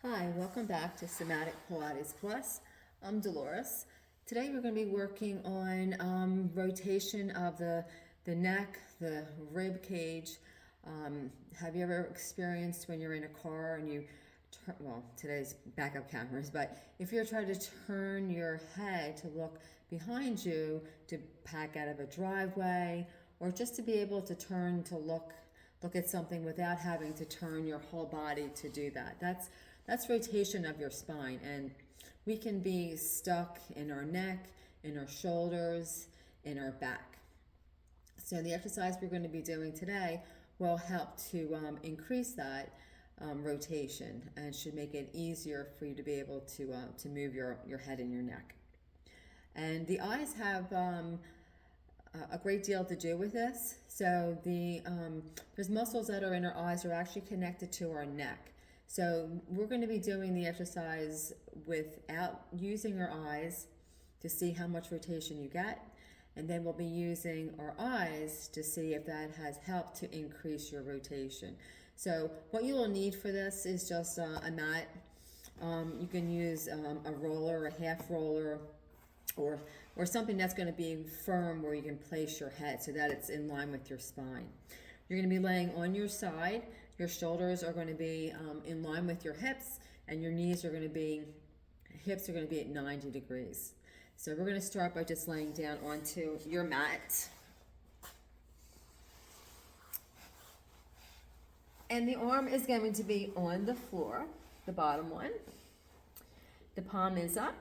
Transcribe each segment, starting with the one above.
Hi, welcome back to Somatic Pilates Plus. I'm Dolores. Today we're going to be working on rotation of the neck, the rib cage. Have you ever experienced when you're in a car and you turn, well, today's backup cameras, but if you're trying to turn your head to look behind you to pack out of a driveway or just to be able to turn to look at something without having to turn your whole body to do that. That's rotation of your spine, and we can be stuck in our neck, in our shoulders, in our back. So the exercise we're going to be doing today will help to increase that rotation and should make it easier for you to be able to move your head and your neck. And the eyes have a great deal to do with this. So there's muscles that are in our eyes are actually connected to our neck. So we're going to be doing the exercise without using our eyes to see how much rotation you get. And then we'll be using our eyes to see if that has helped to increase your rotation. So what you will need for this is just a mat. You can use a roller, a half roller, or something that's going to be firm where you can place your head so that it's in line with your spine. You're going to be laying on your side. Your shoulders are going to be in line with your hips, and your knees are going to be, hips are going to be at 90 degrees. So we're going to start by just laying down onto your mat. And the arm is going to be on the floor, the bottom one. The palm is up.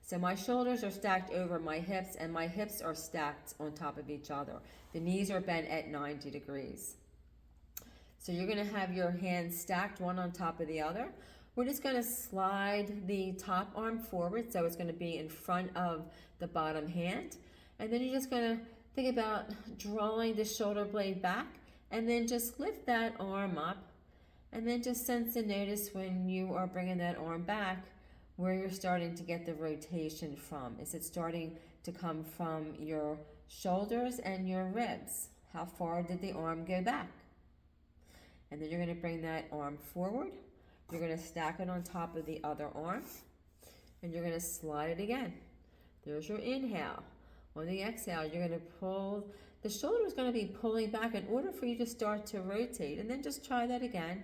So my shoulders are stacked over my hips, and my hips are stacked on top of each other. The knees are bent at 90 degrees. So you're going to have your hands stacked one on top of the other. We're just going to slide the top arm forward, so it's going to be in front of the bottom hand. And then you're just going to think about drawing the shoulder blade back, and then just lift that arm up, and then just sense and notice when you are bringing that arm back where you're starting to get the rotation from. Is it starting to come from your shoulders and your ribs? How far did the arm go back? And then you're going to bring that arm forward. You're going to stack it on top of the other arm, and you're going to slide it again. There's your inhale. On the exhale, you're going to pull, the shoulder is going to be pulling back in order for you to start to rotate, and then just try that again.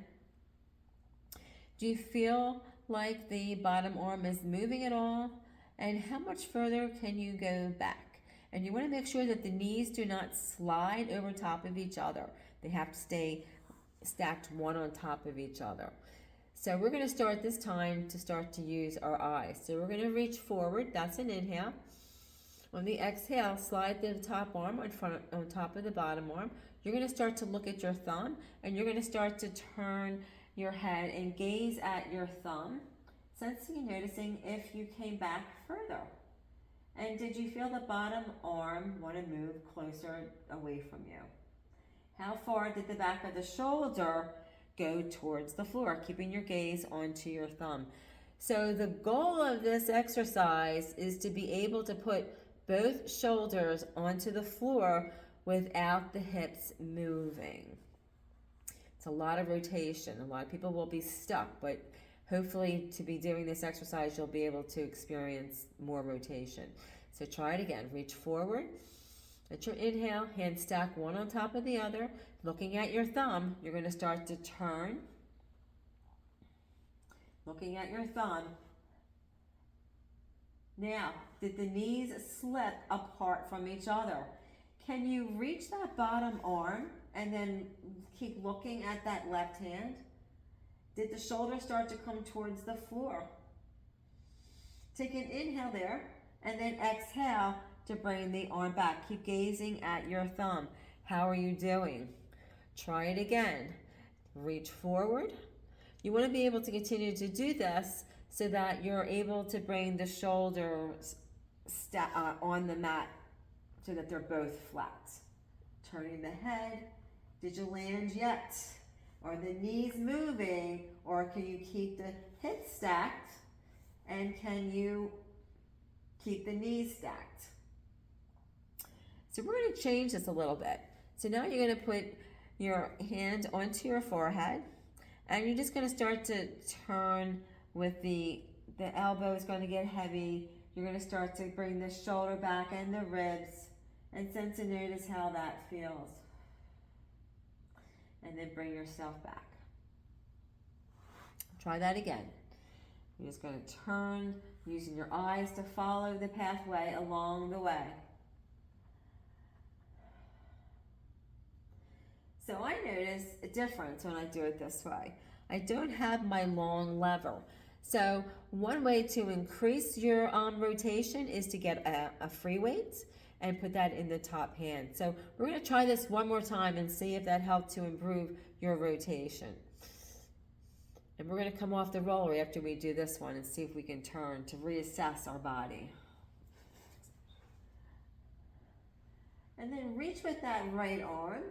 Do you feel like the bottom arm is moving at all? And how much further can you go back? And you want to make sure that the knees do not slide over top of each other. They have to stay stacked one on top of each other. So we're going to start this time to use our eyes. So we're going to reach forward. That's an inhale. On the exhale, slide the top arm on top of the bottom arm. You're going to start to look at your thumb, and you're going to start to turn your head and gaze at your thumb, sensing and noticing if you came back further. And did you feel the bottom arm want to move closer away from you? How far did the back of the shoulder go towards the floor, keeping your gaze onto your thumb? So the goal of this exercise is to be able to put both shoulders onto the floor without the hips moving. It's a lot of rotation. A lot of people will be stuck, but hopefully to be doing this exercise, you'll be able to experience more rotation. So try it again. Reach forward. At your inhale, hands stack one on top of the other. Looking at your thumb, you're going to start to turn. Looking at your thumb. Now, did the knees slip apart from each other? Can you reach that bottom arm and then keep looking at that left hand? Did the shoulder start to come towards the floor? Take an inhale there, and then exhale to bring the arm back. Keep gazing at your thumb. How are you doing? Try it again. Reach forward. You want to be able to continue to do this so that you're able to bring the shoulders on the mat so that they're both flat. Turning the head. Did you land yet? Are the knees moving, or can you keep the hips stacked? And can you keep the knees stacked? So we're going to change this a little bit. So now you're going to put your hand onto your forehead, And you're just going to start to turn with the elbow is going to get heavy. You're going to start to bring the shoulder back and the ribs and sense and notice how that feels. And then bring yourself back. Try that again. You're just going to turn, using your eyes to follow the pathway along the way. So I notice a difference when I do it this way. I don't have my long lever. So one way to increase your rotation is to get a free weight and put that in the top hand. So we're going to try this one more time and see if that helped to improve your rotation. And we're going to come off the roller after we do this one and see if we can turn to reassess our body. And then reach with that right arm.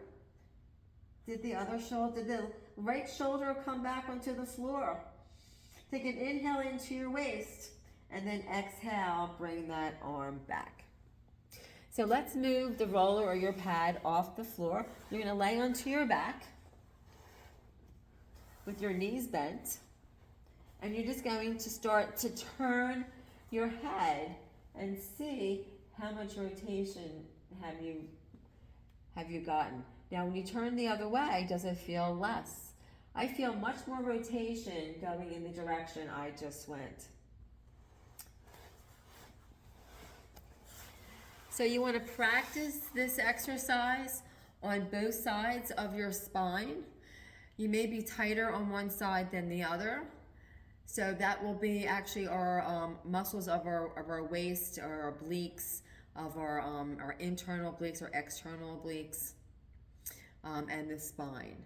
Did the right shoulder come back onto the floor? Take an inhale into your waist and then exhale, bring that arm back. So let's move the roller or your pad off the floor. You're going to lay onto your back with your knees bent, and you're just going to start to turn your head and see how much rotation have you gotten. Now when you turn the other way, does it feel less? I feel much more rotation going in the direction I just went. So you want to practice this exercise on both sides of your spine. You may be tighter on one side than the other. So that will be actually our muscles of our waist, or our obliques, of our internal obliques or external obliques, and the spine.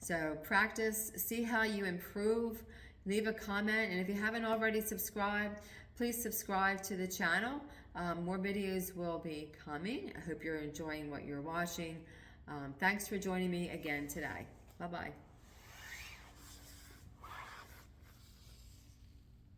So practice, see how you improve, leave a comment, and if you haven't already subscribed, please subscribe to the channel. More videos will be coming. I hope you're enjoying what you're watching. Thanks for joining me again today. Bye-bye.